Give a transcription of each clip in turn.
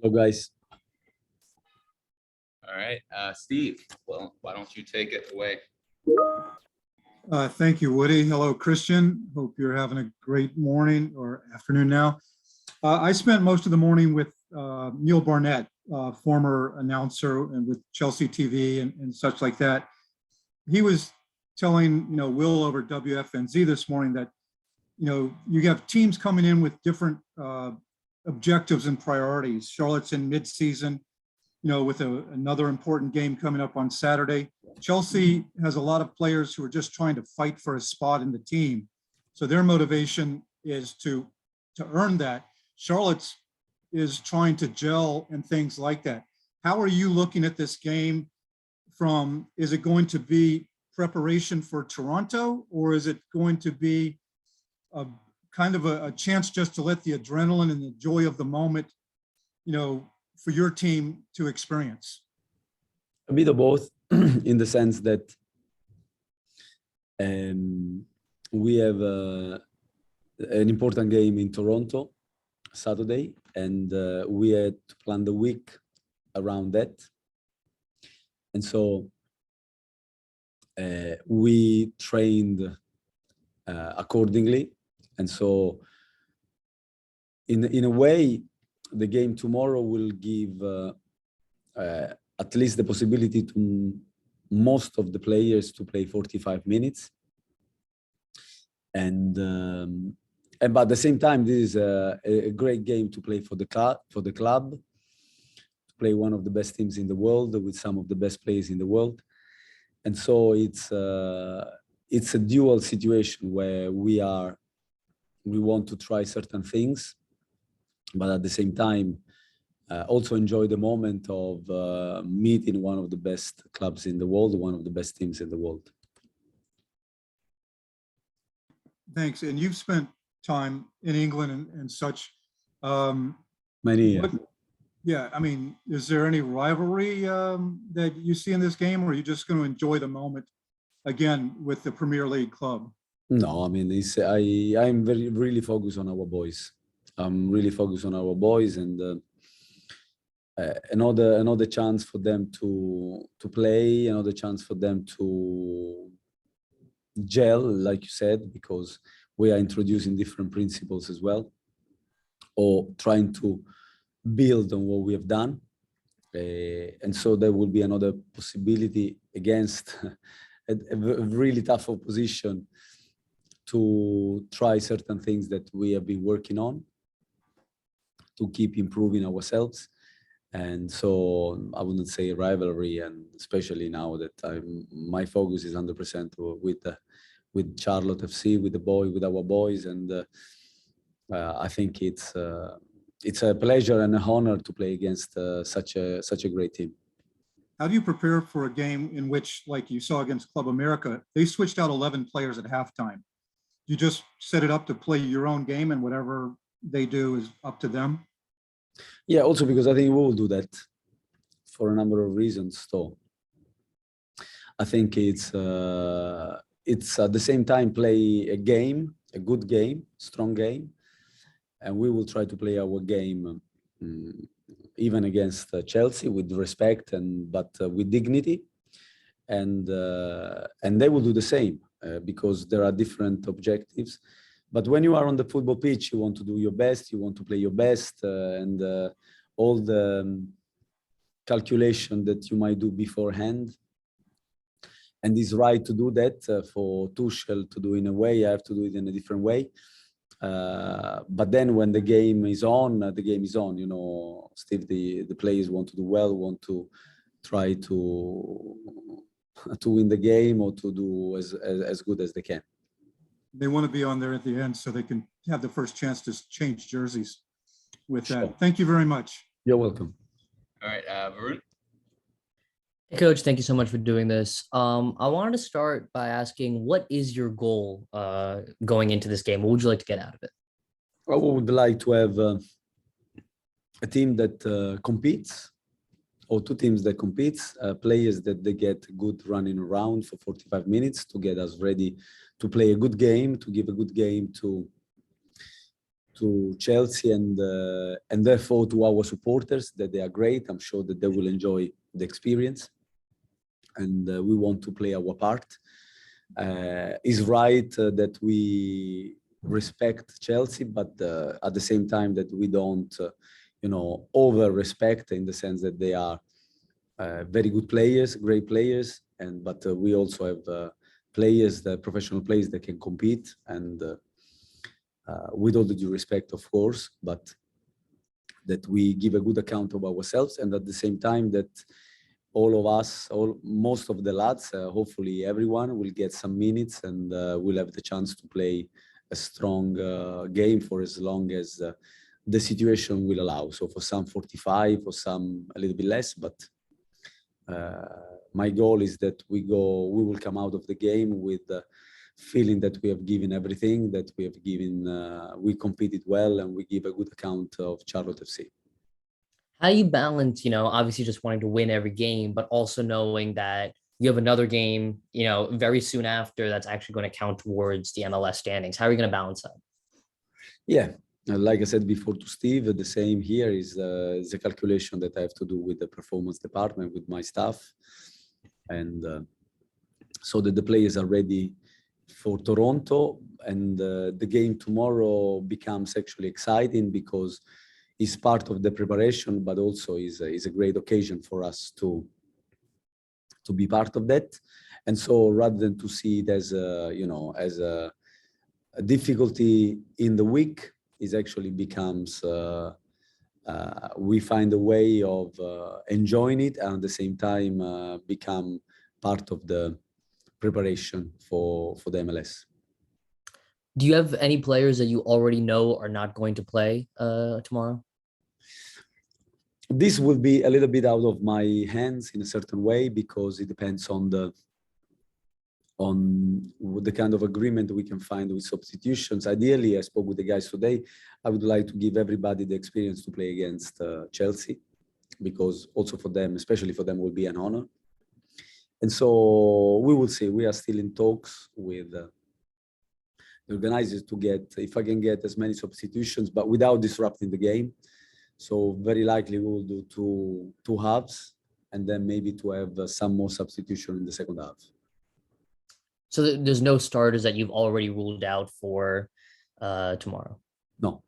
Hello, guys. All right, Steve, well, why don't you take it away? Thank you, Woody. Hello, Christian. Hope you're having a great morning or afternoon now. I spent most of the morning with Neil Barnett, former announcer and with Chelsea TV and such like that. He was telling, Will over WFNZ this morning that, you have teams coming in with different objectives and priorities. Charlotte's in mid-season, with another important game coming up on Saturday. Chelsea has a lot of players who are just trying to fight for a spot in the team. So their motivation is to earn that. Charlotte's is trying to gel and things like that. How are you looking at this game from, is it going to be preparation for Toronto, or is it going to be a kind of a chance just to let the adrenaline and the joy of the moment, for your team to experience? A bit of both, in the sense that we have an important game in Toronto Saturday, and we had to plan the week around that. And so we trained accordingly. And so in a way, the game tomorrow will give at least the possibility to most of the players to play 45 minutes. But at the same time, this is a great game to play for the club, to play one of the best teams in the world with some of the best players in the world. And so it's a dual situation where we want to try certain things, but at the same time, also enjoy the moment of meeting one of the best clubs in the world, one of the best teams in the world. Thanks. And you've spent time in England and such. Many years. Yeah, I mean, is there any rivalry that you see in this game, or are you just going to enjoy the moment again with the Premier League club? No, I mean, I'm really focused on our boys. I'm really focused on our boys, and another chance for them to play, another chance for them to gel, like you said, because we are introducing different principles as well, or trying to build on what we have done. And so there will be another possibility against a really tough opposition to try certain things that we have been working on to keep improving ourselves. And so I wouldn't say rivalry, and especially now that my focus is 100% with Charlotte FC, with our boys, and I think it's a pleasure and an honor to play against such a great team. How do you prepare for a game in which, like you saw against Club America, they switched out 11 players at halftime? You just set it up to play your own game, and whatever they do is up to them? Yeah, also because I think we will do that for a number of reasons. So I think it's at the same time play a game, a good game, strong game, and we will try to play our game even against Chelsea with respect but with dignity, and they will do the same because there are different objectives. But when you are on the football pitch, you want to do your best, you want to play your best, and all the calculation that you might do beforehand. And it's right to do that. For Tuchel to do in a way, I have to do it in a different way. But then when the game is on, the game is on. Steve, the players want to do well, want to try to win the game or to do as good as they can. They want to be on there at the end so they can have the first chance to change jerseys with that. Sure. Thank you very much. You're welcome. All right, Varun. Hey, Coach, thank you so much for doing this. I wanted to start by asking, what is your goal going into this game? What would you like to get out of it? I would like to have a team that competes, or two teams that competes, players that they get good running around for 45 minutes to get us ready to play a good game, to give a good game to to Chelsea and therefore to our supporters that they are great. I'm sure that they will enjoy the experience, and we want to play our part. It's right that we respect Chelsea, but at the same time that we don't, over respect, in the sense that they are very good players, great players, but we also have players, the professional players that can compete, and with all the due respect, of course, but that we give a good account of ourselves, and at the same time that all of us, most of the lads, hopefully everyone will get some minutes and will have the chance to play a strong game for as long as the situation will allow. So for some 45, for some a little bit less, but my goal is that we will come out of the game with the feeling that we have given everything, that we have given, we competed well, and we give a good account of Charlotte FC. How do you balance, obviously just wanting to win every game, but also knowing that you have another game, very soon after that's actually going to count towards the MLS standings? How are you going to balance that? Yeah, like I said before to Steve, the same here is a calculation that I have to do with the performance department, with my staff, and so that the players are ready for Toronto, and the game tomorrow becomes actually exciting because it's part of the preparation, but also is a great occasion for us to be part of that. And so rather than to see it as a difficulty in the week, it actually becomes we find a way of enjoying it, and at the same time become part of the preparation for the MLS. Do you have any players that you already know are not going to play tomorrow? This will be a little bit out of my hands in a certain way, because it depends on the kind of agreement we can find with substitutions. Ideally, I spoke with the guys today, I would like to give everybody the experience to play against Chelsea, because also for them, especially for them, will be an honor. And so we will see. We are still in talks with the organizers to get, if I can get as many substitutions, but without disrupting the game. So very likely we will do two halves, and then maybe to have some more substitution in the second half. So there's no starters that you've already ruled out for tomorrow? No.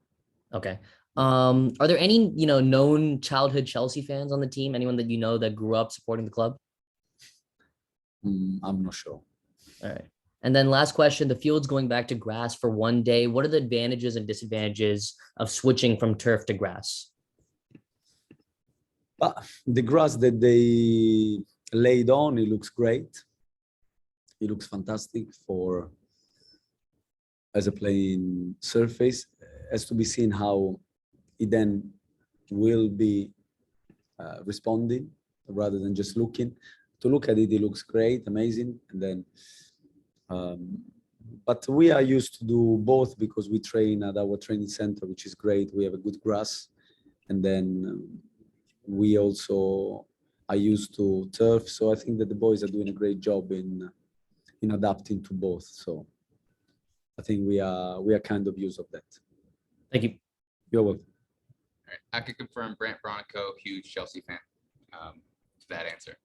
Okay. Are there any, known childhood Chelsea fans on the team? Anyone that you know that grew up supporting the club? I'm not sure. All right. And then last question, the field's going back to grass for one day. What are the advantages and disadvantages of switching from turf to grass? The grass that they laid on, it looks great. It looks fantastic as a playing surface. Has to be seen how it then will be responding rather than just looking. To look at it, it looks great, amazing. And then, but we are used to do both because we train at our training center, which is great. We have a good grass. And then we also are used to turf. So I think that the boys are doing a great job in adapting to both. So I think we are kind of used of that. Thank you. You're welcome. All right. I can confirm Brant Bronico, huge Chelsea fan. To that answer.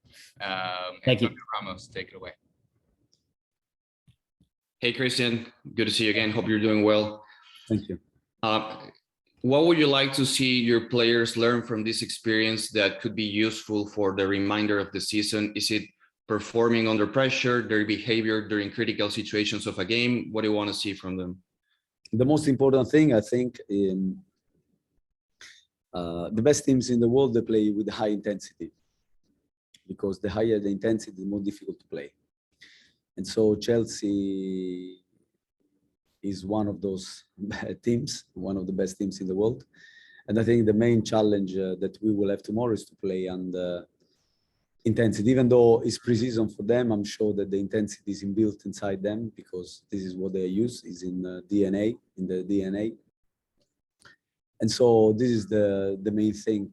Thank you. Ramos, take it away. Hey, Christian, good to see you again. Hope you're doing well. Thank you. What would you like to see your players learn from this experience that could be useful for the remainder of the season? Is it performing under pressure, their behavior during critical situations of a game? What do you want to see from them? The most important thing, I think, in the best teams in the world, they play with high intensity, because the higher the intensity, the more difficult to play. And so Chelsea is one of those teams, one of the best teams in the world. And I think the main challenge that we will have tomorrow is to play under intensity. Even though it's pre-season for them, I'm sure that the intensity is inbuilt inside them, because this is what they use, is in the DNA. And so this is the main thing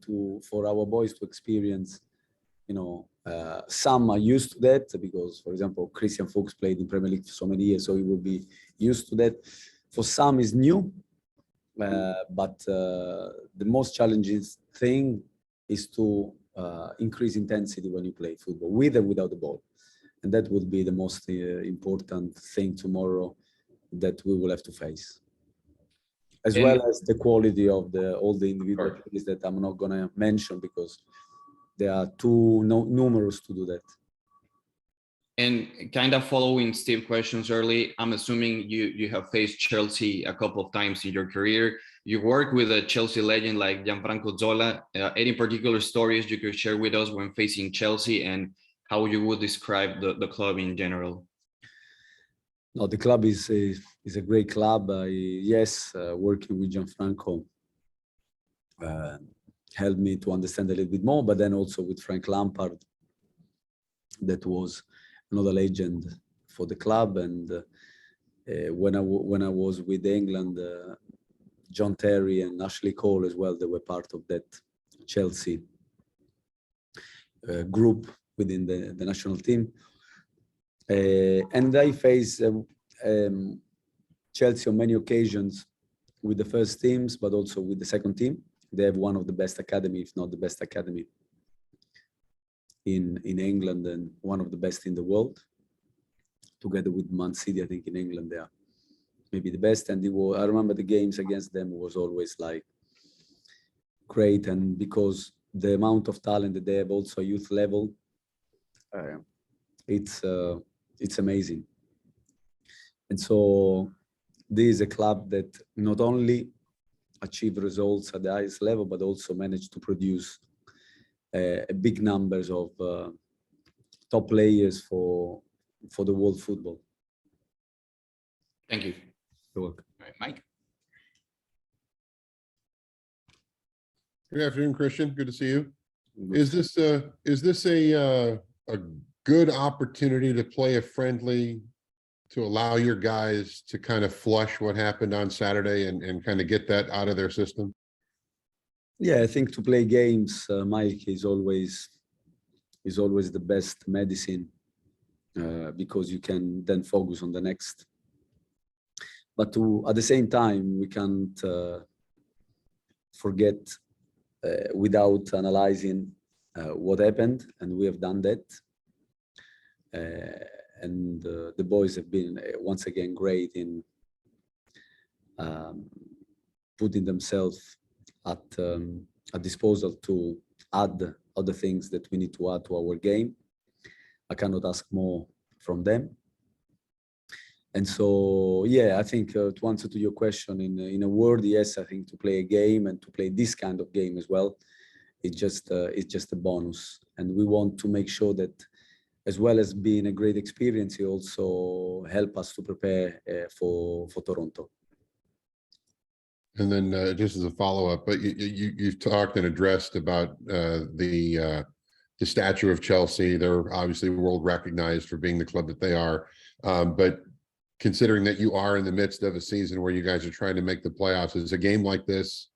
for our boys to experience. Some are used to that because, for example, Christian Fuchs played in Premier League for so many years, so he will be used to that. For some, is new, The most challenging thing is to increase intensity when you play football, with and without the ball. And that will be the most important thing tomorrow that we will have to face. As well as the quality of all the individual plays that I'm not going to mention because they are too numerous to do that. And kind of following Steve's questions early, I'm assuming you have faced Chelsea a couple of times in your career. You work with a Chelsea legend like Gianfranco Zola. Any particular stories you could share with us when facing Chelsea and how you would describe the club in general? No, the club is a great club. Yes, working with Gianfranco helped me to understand a little bit more, but then also with Frank Lampard, that was another legend for the club. And when I was with England, John Terry and Ashley Cole as well, they were part of that Chelsea group within the national team. And I faced Chelsea on many occasions with the first teams, but also with the second team. They have one of the best academy, if not the best academy in England, and one of the best in the world. Together with Man City, I think in England they are maybe the best. And I remember the games against them was always like great. And because the amount of talent that they have also youth level, it's amazing. And so this is a club that not only achieve results at the highest level, but also managed to produce big numbers of top players for the world football. Thank you. You're welcome. All right, Mike. Good afternoon, Christian. Good to see you. Is this a good opportunity to play a friendly to allow your guys to kind of flush what happened on Saturday and kind of get that out of their system? Yeah, I think to play games, Mike, is always the best medicine because you can then focus on the next. But at the same time, we can't forget without analyzing what happened, and we have done that. And the boys have been once again great in putting themselves at disposal to add other things that we need to add to our game. I cannot ask more from them. And so, yeah, I think to answer to your question in a word, yes, I think to play a game and to play this kind of game as well, it's just a bonus. And we want to make sure that, as well as being a great experience, it also help us to prepare for Toronto. And then just as a follow-up, but you've talked and addressed about the stature of Chelsea. They're obviously world recognized for being the club that they are. But considering that you are in the midst of a season where you guys are trying to make the playoffs, is a game like this,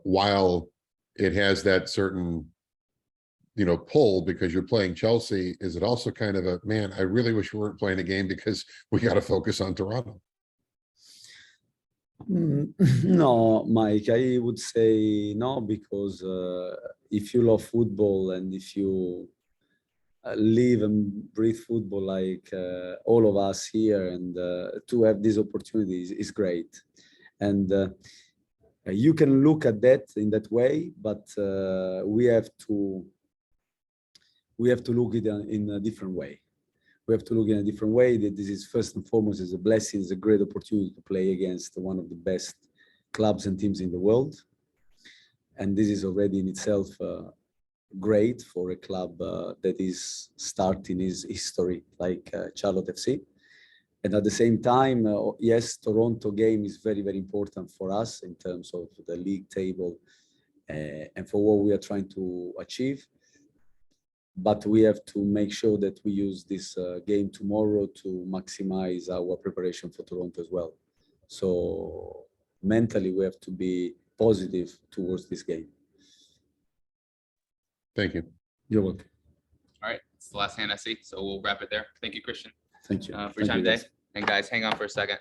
while it has that certain, pull because you're playing Chelsea, is it also kind of a, man, I really wish we weren't playing a game because we got to focus on Toronto? No, Mike, I would say no, because if you love football and if you live and breathe football like all of us here, and to have these opportunities is great. And you can look at that in that way, but we have to look at it in a different way. We have to look in a different way, that this is first and foremost is a blessing, it's a great opportunity to play against one of the best clubs and teams in the world. And this is already in itself great for a club that is starting his history like Charlotte FC. And at the same time, yes, Toronto game is very, very important for us in terms of the league table and for what we are trying to achieve. But we have to make sure that we use this game tomorrow to maximize our preparation for Toronto as well. So mentally, we have to be positive towards this game. Thank you. You're welcome. All right, it's the last hand I see, so we'll wrap it there. Thank you, Christian, Thank you. for your Thank time you, today. guys. And guys, hang on for a second.